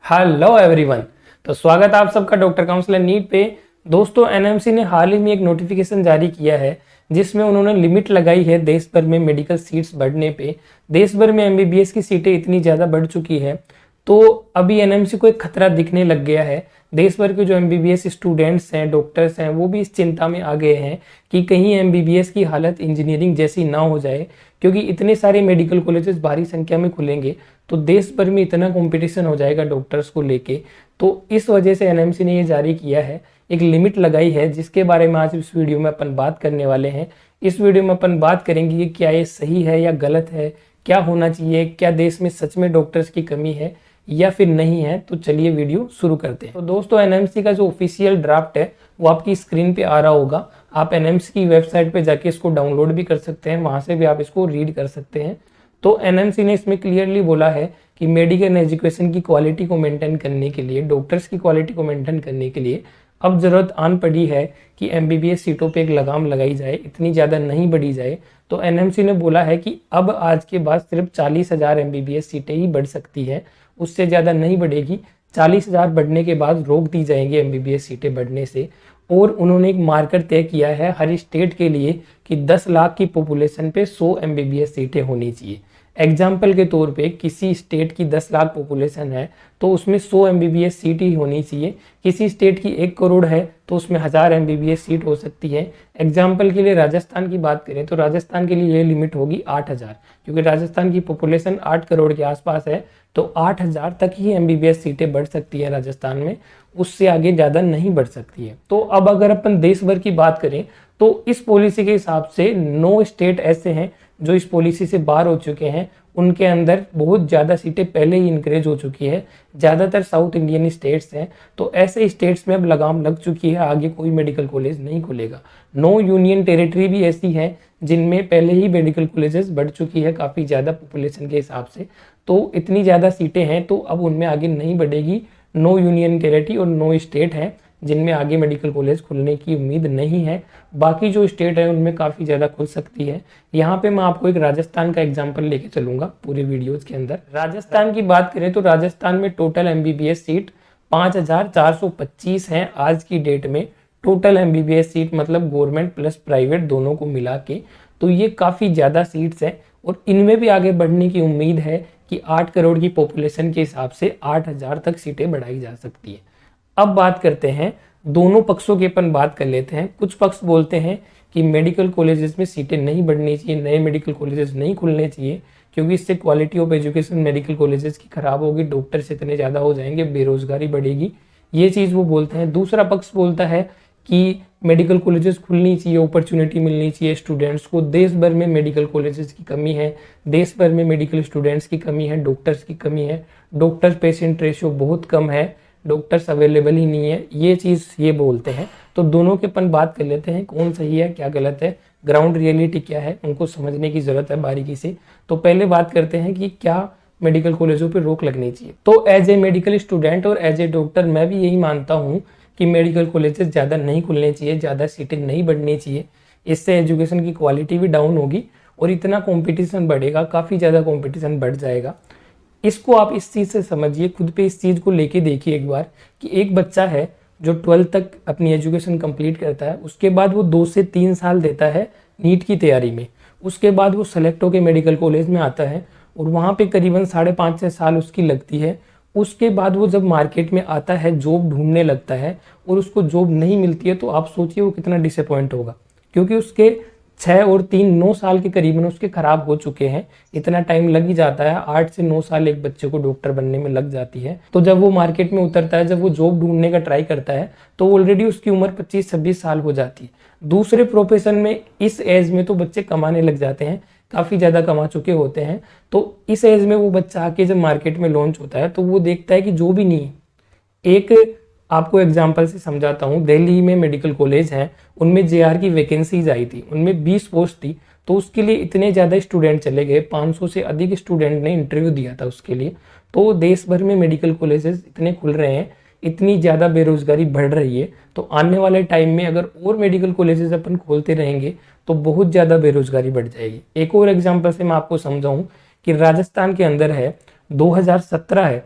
Hello everyone. तो स्वागत है आप सबका डॉक्टर काउंसलर नीट पे। दोस्तों, एनएमसी ने हाल ही में एक नोटिफिकेशन जारी किया है जिसमें उन्होंने लिमिट लगाई है देश भर में मेडिकल सीट्स बढ़ने पे। देश भर में एमबीबीएस की सीटें इतनी ज़्यादा बढ़ चुकी है तो अभी एनएमसी को एक खतरा दिखने लग गया है। देश भर के जो एमबीबीएस स्टूडेंट्स हैं, डॉक्टर्स हैं, वो भी इस चिंता में आ गए हैं कि कहीं एमबीबीएस की हालत इंजीनियरिंग जैसी ना हो जाए, क्योंकि इतने सारे मेडिकल कॉलेजेस भारी संख्या में खुलेंगे तो देश भर में इतना कंपटीशन हो जाएगा डॉक्टर्स को लेके। तो इस वजह से एनएमसी ने ये जारी किया है, एक लिमिट लगाई है, जिसके बारे में आज इस वीडियो में अपन बात करने वाले हैं। इस वीडियो में अपन बात करेंगे कि क्या ये सही है या गलत है, क्या होना चाहिए, क्या देश में सच में डॉक्टर्स की कमी है या फिर नहीं है। तो चलिए वीडियो शुरू करते हैं। तो दोस्तों, एनएमसी का जो ऑफिशियल ड्राफ्ट है वो आपकी स्क्रीन पे आ रहा होगा। आप एनएमसी की वेबसाइट पे जाके इसको डाउनलोड भी कर सकते हैं, वहां से भी आप इसको रीड कर सकते हैं। तो एनएमसी ने इसमें क्लियरली बोला है कि मेडिकल एजुकेशन की क्वालिटी को मेंटेन करने के लिए, डॉक्टर्स की क्वालिटी को मेंटेन करने के लिए अब जरूरत आन पड़ी है कि एमबीबीएस सीटों पे एक लगाम लगाई जाए, इतनी ज़्यादा नहीं बढ़ी जाए। तो एनएमसी ने बोला है कि अब आज के बाद सिर्फ 40,000 एमबीबीएस सीटें ही बढ़ सकती है, उससे ज़्यादा नहीं बढ़ेगी। 40,000 बढ़ने के बाद रोक दी जाएंगी एमबीबीएस सीटें बढ़ने से। और उन्होंने एक मार्कर तय किया है हर स्टेट के लिए कि 10 लाख की पॉपुलेशन पे 100 एमबीबीएस सीटें होनी चाहिए। एग्जाम्पल के तौर पे किसी स्टेट की 10 लाख पॉपुलेशन है तो उसमें 100 एमबीबीएस सीट ही होनी चाहिए। किसी स्टेट की 1 करोड़ है तो उसमें 1000 एमबीबीएस सीट हो सकती है। एग्जाम्पल के लिए राजस्थान की बात करें तो राजस्थान के लिए ये लिमिट होगी 8000, क्योंकि राजस्थान की पॉपुलेशन 8 करोड़ के आसपास है। तो 8000 तक ही एमबीबीएस सीटें बढ़ सकती है राजस्थान में, उससे आगे ज़्यादा नहीं बढ़ सकती है। तो अब अगर अपन देश भर की बात करें तो इस पॉलिसी के हिसाब से 9 स्टेट ऐसे हैं जो इस पॉलिसी से बाहर हो चुके हैं। उनके अंदर बहुत ज़्यादा सीटें पहले ही इंक्रीज हो चुकी है, ज़्यादातर साउथ इंडियन स्टेट्स हैं। तो ऐसे स्टेट्स में अब लगाम लग चुकी है, आगे कोई मेडिकल कॉलेज नहीं खुलेगा। 9 यूनियन टेरिटरी भी ऐसी हैं जिनमें पहले ही मेडिकल कॉलेजेस बढ़ चुकी है काफ़ी ज़्यादा पॉपुलेशन के हिसाब से। तो इतनी ज़्यादा सीटें हैं तो अब उनमें आगे नहीं बढ़ेगी। 9 यूनियन टेरिटरी और 9 स्टेट हैं जिनमें आगे मेडिकल कॉलेज खुलने की उम्मीद नहीं है। बाकी जो स्टेट है उनमें काफ़ी ज़्यादा खुल सकती है। यहाँ पे मैं आपको एक राजस्थान का एग्जांपल लेके चलूँगा पूरे वीडियोज़ के अंदर। राजस्थान की बात करें तो राजस्थान में टोटल एमबीबीएस सीट 5425 हैं आज की डेट में। टोटल एमबीबीएस सीट मतलब गवर्नमेंट प्लस प्राइवेट दोनों को मिला के। तो ये काफ़ी ज़्यादा सीट्स हैं और इनमें भी आगे बढ़ने की उम्मीद है कि 8 करोड़ की पॉपुलेशन के हिसाब से 8000 तक सीटें बढ़ाई जा सकती है। अब बात करते हैं दोनों पक्षों की, अपन बात कर लेते हैं। कुछ पक्ष बोलते हैं कि मेडिकल कॉलेजेस में सीटें नहीं बढ़नी चाहिए, नए मेडिकल कॉलेजेस नहीं खुलने चाहिए, क्योंकि इससे quality of education medical colleges की खराब होगी, डॉक्टर्स इतने ज़्यादा हो जाएंगे, बेरोजगारी बढ़ेगी, ये चीज़ वो बोलते हैं। दूसरा पक्ष बोलता है कि मेडिकल कॉलेजेस खुलनी चाहिए, अपॉर्चुनिटी मिलनी चाहिए स्टूडेंट्स को। देश भर में मेडिकल कॉलेजेस की कमी है, देश भर में मेडिकल स्टूडेंट्स की कमी है, डॉक्टर्स की कमी है, डॉक्टर पेशेंट रेशियो बहुत कम है, डॉक्टर्स अवेलेबल ही नहीं है, ये चीज़ ये बोलते हैं। तो दोनों के अपन बात कर लेते हैं, कौन सही है क्या गलत है, ग्राउंड रियलिटी क्या है, उनको समझने की ज़रूरत है बारीकी से। तो पहले बात करते हैं कि क्या मेडिकल कॉलेजों पे रोक लगनी चाहिए। तो एज ए मेडिकल स्टूडेंट और एज ए डॉक्टर मैं भी यही मानता हूँ कि मेडिकल कॉलेजेस ज़्यादा नहीं खुलने चाहिए, ज़्यादा सीटें नहीं बढ़नी चाहिए। इससे एजुकेशन की क्वालिटी भी डाउन होगी और इतना कॉम्पिटिशन बढ़ेगा, काफ़ी ज़्यादा कॉम्पिटिशन बढ़ जाएगा। इसको आप इस चीज़ से समझिए, खुद पे इस चीज़ को लेके देखिए एक बार कि एक बच्चा है जो 12th तक अपनी एजुकेशन कंप्लीट करता है, उसके बाद वो 2 से 3 साल देता है नीट की तैयारी में। उसके बाद वो सेलेक्ट होकर मेडिकल कॉलेज में आता है और वहाँ पे करीबन 5.5 साल उसकी लगती है। उसके बाद वो जब मार्केट में आता है, जॉब ढूंढने लगता है और उसको जॉब नहीं मिलती है, तो आप सोचिए वो कितना डिसअपॉइंट होगा, क्योंकि उसके 6 और 3 9 साल के करीबन उसके खराब हो चुके हैं। इतना टाइम लग ही जाता है, 8 से 9 साल एक बच्चे को डॉक्टर बनने में लग जाती है। तो जब वो मार्केट में उतरता है, जब वो जॉब ढूंढने का ट्राई करता है, तो ऑलरेडी उसकी उम्र 25-26 साल हो जाती है। दूसरे प्रोफेशन में इस एज में तो बच्चे कमाने लग जाते हैं, काफ़ी ज़्यादा कमा चुके होते हैं। तो इस एज में वो बच्चा आके जब मार्केट में लॉन्च होता है तो वो देखता है कि जो भी नहीं है। एक आपको एग्जाम्पल से समझाता हूँ, दिल्ली में मेडिकल कॉलेज हैं, उनमें जेआर की वैकेंसीज आई थी, उनमें 20 पोस्ट थी, तो उसके लिए इतने ज़्यादा स्टूडेंट चले गए, 500 से अधिक स्टूडेंट ने इंटरव्यू दिया था उसके लिए। तो देश भर में मेडिकल कॉलेजेस इतने खुल रहे हैं, इतनी ज़्यादा बेरोजगारी बढ़ रही है, तो आने वाले टाइम में अगर और मेडिकल कॉलेजेस अपन खोलते रहेंगे तो बहुत ज़्यादा बेरोजगारी बढ़ जाएगी। एक और एग्जाम्पल से मैं आपको समझाऊँ कि राजस्थान के अंदर है, 2017 है,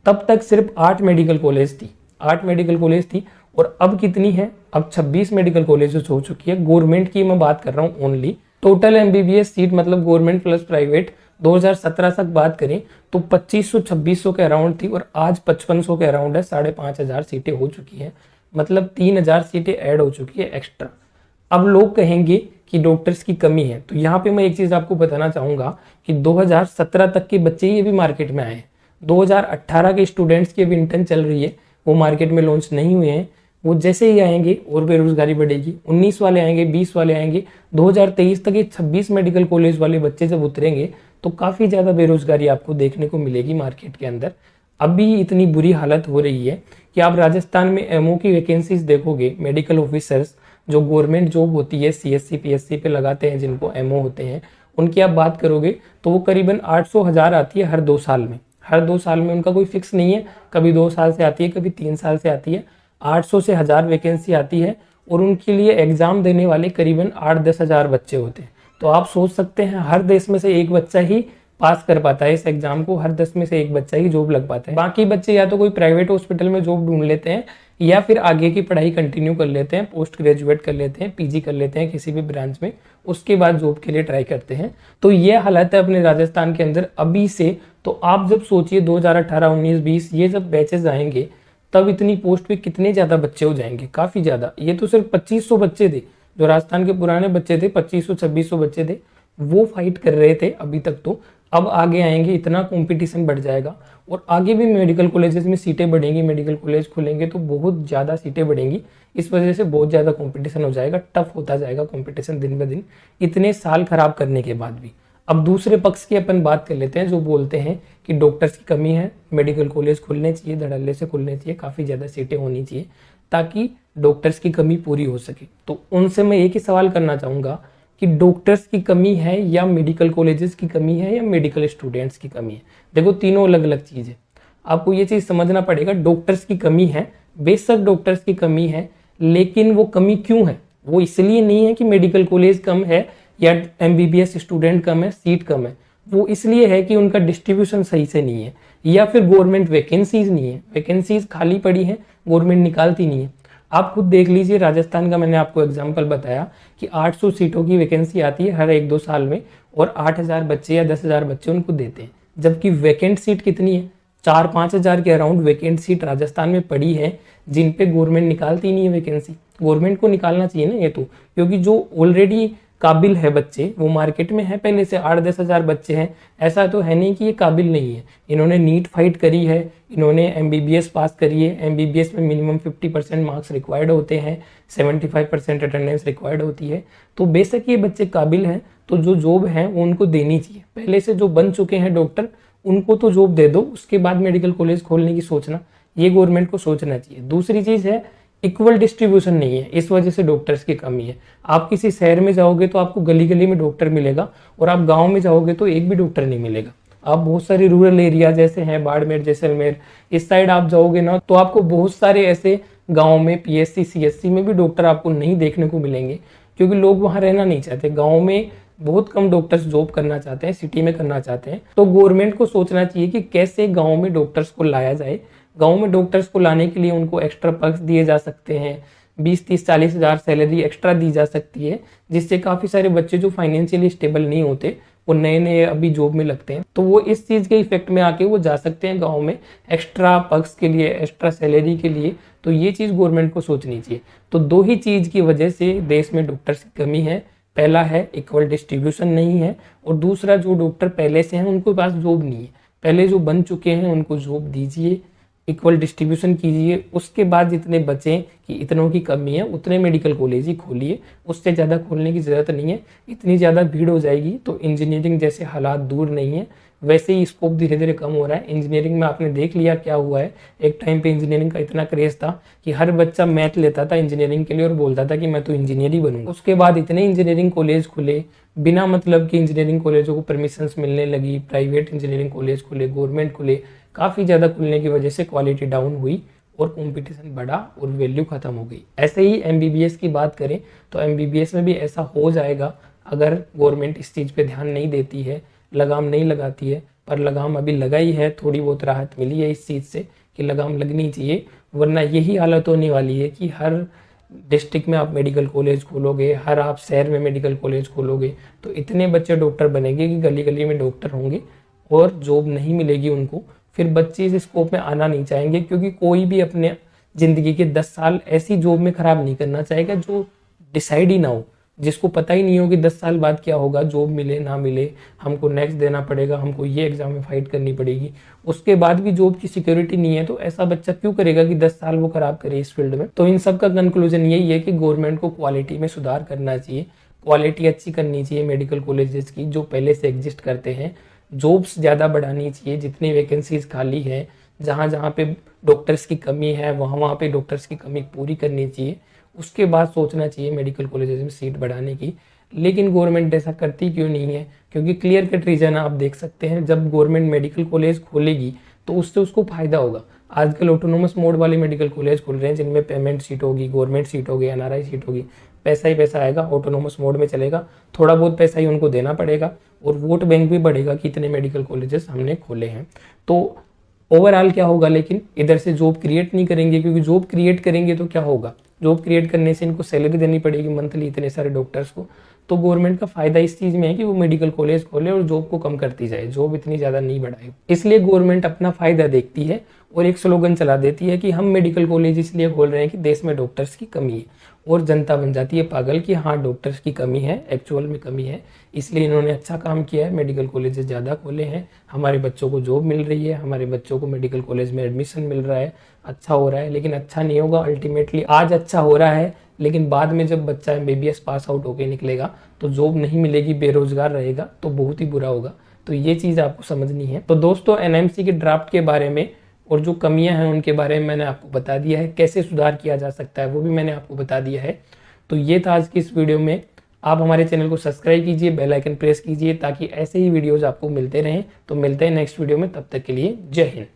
तब तक सिर्फ 8 मेडिकल कॉलेज थी, 8 मेडिकल कॉलेज थी। और अब कितनी है, अब 26 मेडिकल कॉलेजेस हो चुकी है। गवर्नमेंट की मैं बात कर रहा हूँ ओनली। टोटल एमबीबीएस सीट मतलब गवर्नमेंट प्लस प्राइवेट 2017 तक बात करें तो 2500-2600 के अराउंड थी, और आज 5500 के अराउंड है। 5500 सीटें हो चुकी हैं, मतलब 3000 सीटें ऐड हो चुकी है एक्स्ट्रा। अब लोग कहेंगे कि डॉक्टर्स की कमी है, तो यहाँ पे मैं एक चीज आपको बताना चाहूंगा कि 2017 तक के बच्चे ही अभी मार्केट में आए हैं। 2018 के स्टूडेंट्स की अभी इंटर्न चल रही है, वो मार्केट में लॉन्च नहीं हुए हैं। वो जैसे ही आएंगे और बेरोजगारी बढ़ेगी, 19 वाले आएंगे, 20 वाले आएंगे, 2023 तक ये 26 मेडिकल कॉलेज वाले बच्चे जब उतरेंगे तो काफी ज्यादा बेरोजगारी आपको देखने को मिलेगी मार्केट के अंदर। अभी इतनी बुरी हालत हो रही है कि आप राजस्थान में एमओ की वैकेंसीज देखोगे, मेडिकल ऑफिसर्स जो गवर्नमेंट जॉब होती है सीएससी पीएससी पे लगाते हैं, जिनको एमओ होते हैं, उनकी आप बात करोगे तो वो करीबन 800,000 आती है हर 2 साल में। हर 2 साल में उनका कोई फिक्स नहीं है, कभी 2 साल से आती है, कभी 3 साल से आती है। 800 से 1000 वैकेंसी आती है, और उनके लिए एग्जाम देने वाले करीबन 8-10 हजार बच्चे होते हैं। तो आप सोच सकते हैं हर 10 में से एक बच्चा ही पास कर पाता है इस एग्जाम को, हर 10 में से एक बच्चा ही जॉब लग पाता है। बाकी बच्चे या तो कोई प्राइवेट हॉस्पिटल में जॉब ढूंढ लेते हैं, या फिर आगे की पढ़ाई कंटिन्यू कर लेते हैं, पोस्ट ग्रेजुएट कर लेते हैं, पीजी कर लेते हैं किसी भी ब्रांच में, उसके बाद जॉब के लिए ट्राई करते हैं। तो ये हालत है अपने राजस्थान के अंदर अभी से। तो आप जब सोचिए 2018, 19, 20 ये जब बैचेस आएंगे तब इतनी पोस्ट पे कितने ज्यादा बच्चे हो जाएंगे, काफी ज्यादा। ये तो सिर्फ 2500 बच्चे थे, जो राजस्थान के पुराने बच्चे थे 2500-2600 बच्चे थे, वो फाइट कर रहे थे अभी तक। तो अब आगे आएंगे, इतना कंपटीशन बढ़ जाएगा, और आगे भी मेडिकल कॉलेजेस में सीटें बढ़ेंगी, मेडिकल कॉलेज खुलेंगे तो बहुत ज़्यादा सीटें बढ़ेंगी। इस वजह से बहुत ज़्यादा कंपटीशन हो जाएगा, टफ होता जाएगा कंपटीशन दिन ब दिन, इतने साल खराब करने के बाद भी। अब दूसरे पक्ष की अपन बात कर लेते हैं, जो बोलते हैं कि डॉक्टर्स की कमी है, मेडिकल कॉलेज खुलने चाहिए, धड़ल्ले से खुलने चाहिए, काफ़ी ज़्यादा सीटें होनी चाहिए ताकि डॉक्टर्स की कमी पूरी हो सके। तो उनसे मैं एक ही सवाल करना चाहूँगा कि डॉक्टर्स की कमी है, या मेडिकल कॉलेजेस की कमी है, या मेडिकल स्टूडेंट्स की कमी है। देखो तीनों अलग अलग चीज़ है, आपको ये चीज़ समझना पड़ेगा। डॉक्टर्स की कमी है, बेशक डॉक्टर्स की कमी है, लेकिन वो कमी क्यों है? वो इसलिए नहीं है कि मेडिकल कॉलेज कम है या एमबीबीएस स्टूडेंट कम है, सीट कम है। वो इसलिए है कि उनका डिस्ट्रीब्यूशन सही से नहीं है, या फिर गवर्नमेंट वैकेंसीज नहीं है, वैकेंसीज खाली पड़ी है, गवर्नमेंट निकालती नहीं है। आप खुद देख लीजिए, राजस्थान का मैंने आपको एग्जांपल बताया कि 800 सीटों की वैकेंसी आती है हर 1-2 साल में, और 8000 बच्चे या 10,000 बच्चे उनको देते हैं, जबकि वैकेंट सीट कितनी है? 4-5 हजार के अराउंड वैकेंट सीट राजस्थान में पड़ी है, जिन पे गवर्नमेंट निकालती नहीं है वैकेंसी। गवर्नमेंट को निकालना चाहिए ना ये तो, क्योंकि जो ऑलरेडी काबिल है बच्चे वो मार्केट में है, पहले से 8-10 हजार बच्चे हैं। ऐसा तो है नहीं कि ये काबिल नहीं है, इन्होंने नीट फाइट करी है, इन्होंने एमबीबीएस पास करी है। एमबीबीएस में मिनिमम 50% मार्क्स रिक्वायर्ड होते हैं, 75% अटेंडेंस रिक्वायर्ड होती है। तो बेशक ये बच्चे काबिल हैं, तो जो जॉब है वो उनको देनी चाहिए। पहले से जो बन चुके हैं डॉक्टर, उनको तो जॉब दे दो, उसके बाद मेडिकल कॉलेज खोलने की सोचना, ये गवर्नमेंट को सोचना चाहिए। दूसरी चीज़ है इक्वल डिस्ट्रीब्यूशन नहीं है, इस वजह से डॉक्टर्स की कमी है। आप किसी शहर में जाओगे तो आपको गली गली में डॉक्टर मिलेगा, और आप गांव में जाओगे तो एक भी डॉक्टर नहीं मिलेगा। आप बहुत सारे रूरल एरिया जैसे हैं बाड़मेर, जैसलमेर, इस साइड आप जाओगे ना तो आपको बहुत सारे ऐसे गाँव में पीएससी सीएससी में भी डॉक्टर आपको नहीं देखने को मिलेंगे, क्योंकि लोग वहाँ रहना नहीं चाहते। गाँव में बहुत कम डॉक्टर्स जॉब करना चाहते हैं, सिटी में करना चाहते हैं। तो गवर्नमेंट को सोचना चाहिए कि कैसे गाँव में डॉक्टर्स को लाया जाए। गांव में डॉक्टर्स को लाने के लिए उनको एक्स्ट्रा पर्क्स दिए जा सकते हैं, 20-30-40 हजार सैलरी एक्स्ट्रा दी जा सकती है, जिससे काफ़ी सारे बच्चे जो फाइनेंशियली स्टेबल नहीं होते वो नए नए अभी जॉब में लगते हैं, तो वो इस चीज़ के इफेक्ट में आके वो जा सकते हैं गांव में एक्स्ट्रा पर्क्स के लिए, एक्स्ट्रा सैलरी के लिए। तो ये चीज़ गवर्नमेंट को सोचनी चाहिए। तो 2 ही चीज़ की वजह से देश में डॉक्टर्स की कमी है। पहला है इक्वल डिस्ट्रीब्यूशन नहीं है, और दूसरा जो डॉक्टर पहले से हैं उनके पास जॉब नहीं है। पहले जो बन चुके हैं उनको जॉब दीजिए, इक्वल डिस्ट्रीब्यूशन कीजिए, उसके बाद जितने बचें कि इतनों की कमी है उतने मेडिकल कॉलेज ही खोलिए, उससे ज़्यादा खोलने की ज़रूरत नहीं है। इतनी ज़्यादा भीड़ हो जाएगी तो इंजीनियरिंग जैसे हालात दूर नहीं है, वैसे ही स्कोप धीरे धीरे कम हो रहा है। इंजीनियरिंग में आपने देख लिया क्या हुआ है, एक टाइम पे इंजीनियरिंग का इतना क्रेज था कि हर बच्चा मैथ लेता था इंजीनियरिंग के लिए और बोलता था कि मैं तो इंजीनियर ही बनूंगा। उसके बाद इतने इंजीनियरिंग कॉलेज खुले, बिना मतलब कि इंजीनियरिंग कॉलेजों को परमिशंस मिलने लगी, प्राइवेट इंजीनियरिंग कॉलेज खुले, गवर्नमेंट खुले, काफ़ी ज़्यादा खुलने की वजह से क्वालिटी डाउन हुई और कंपटीशन बढ़ा और वैल्यू खत्म हो गई। ऐसे ही एमबीबीएस की बात करें तो एमबीबीएस में भी ऐसा हो जाएगा अगर गवर्नमेंट इस चीज़ पे ध्यान नहीं देती है, लगाम नहीं लगाती है। पर लगाम अभी लगाई है, थोड़ी बहुत राहत मिली है इस चीज़ से कि लगाम लगनी चाहिए, वरना यही हालत होने वाली है कि हर डिस्ट्रिक्ट में आप मेडिकल कॉलेज खोलोगे, हर आप शहर में मेडिकल कॉलेज खोलोगे तो इतने बच्चे डॉक्टर बनेंगे कि गली गली में डॉक्टर होंगे और जॉब नहीं मिलेगी उनको। फिर बच्चे इस स्कोप में आना नहीं चाहेंगे, क्योंकि कोई भी अपने ज़िंदगी के 10 साल ऐसी जॉब में ख़राब नहीं करना चाहेगा जो डिसाइड ही ना हो, जिसको पता ही नहीं हो कि 10 साल बाद क्या होगा, जॉब मिले ना मिले, हमको नेक्स्ट देना पड़ेगा, हमको ये एग्जाम में फाइट करनी पड़ेगी, उसके बाद भी जॉब की सिक्योरिटी नहीं है। तो ऐसा बच्चा क्यों करेगा कि 10 साल वो खराब करे इस फील्ड में। तो इन सब का कंक्लूजन यही है कि गवर्नमेंट को क्वालिटी में सुधार करना चाहिए, क्वालिटी अच्छी करनी चाहिए मेडिकल कॉलेजेस की जो पहले से एग्जिस्ट करते हैं, जॉब्स ज़्यादा बढ़ानी चाहिए, जितनी वैकेंसीज खाली है, जहाँ जहाँ पे डॉक्टर्स की कमी है वहाँ पे डॉक्टर्स की कमी पूरी करनी चाहिए। उसके बाद सोचना चाहिए मेडिकल कॉलेजेस में सीट बढ़ाने की। लेकिन गवर्नमेंट ऐसा करती क्यों नहीं है? क्योंकि क्लियर कट रीजन आप देख सकते हैं, जब गवर्नमेंट मेडिकल कॉलेज खोलेगी तो उससे उसको फायदा होगा। आजकल ऑटोनोमस मोड वाले मेडिकल कॉलेज खुल रहे हैं जिनमें पेमेंट सीट होगी, गवर्नमेंट सीट होगी, एनआरआई सीट होगी, पैसा ही पैसा आएगा, ऑटोनोमस मोड में चलेगा, थोड़ा बहुत पैसा ही उनको देना पड़ेगा और वोट बैंक भी बढ़ेगा कि इतने मेडिकल कॉलेजेस हमने खोले हैं। तो ओवरऑल क्या होगा, लेकिन इधर से जॉब क्रिएट नहीं करेंगे, क्योंकि जॉब क्रिएट करेंगे तो क्या होगा, जॉब क्रिएट करने से इनको सैलरी देनी पड़ेगी मंथली इतने सारे डॉक्टर्स को। तो गवर्नमेंट का फायदा इस चीज में है कि वो मेडिकल कॉलेज खोले और जॉब को कम करती जाए, जॉब इतनी ज्यादा नहीं बढ़ाए। इसलिए गवर्नमेंट अपना फायदा देखती है और एक स्लोगन चला देती है कि हम मेडिकल कॉलेज इसलिए खोल रहे हैं कि देश में डॉक्टर्स की कमी है, और जनता बन जाती है पागल कि हाँ डॉक्टर्स की कमी है, एक्चुअल में कमी है, इसलिए इन्होंने अच्छा काम किया है, मेडिकल कॉलेजेस ज़्यादा खोले हैं, हमारे बच्चों को जॉब मिल रही है, हमारे बच्चों को मेडिकल कॉलेज में एडमिशन मिल रहा है, अच्छा हो रहा है। लेकिन अच्छा नहीं होगा अल्टीमेटली, आज अच्छा हो रहा है लेकिन बाद में जब बच्चा एमबीबीएस पास आउट होकर निकलेगा तो जॉब नहीं मिलेगी, बेरोजगार रहेगा, तो बहुत ही बुरा होगा। तो ये चीज़ आपको समझनी है। तो दोस्तों एनएमसी के ड्राफ्ट के बारे में और जो कमियां हैं उनके बारे में मैंने आपको बता दिया है, कैसे सुधार किया जा सकता है वो भी मैंने आपको बता दिया है। तो ये था आज की इस वीडियो में। आप हमारे चैनल को सब्सक्राइब कीजिए, बेल आइकन प्रेस कीजिए ताकि ऐसे ही वीडियोज आपको मिलते रहें। तो मिलते हैं नेक्स्ट वीडियो में, तब तक के लिए जय हिंद।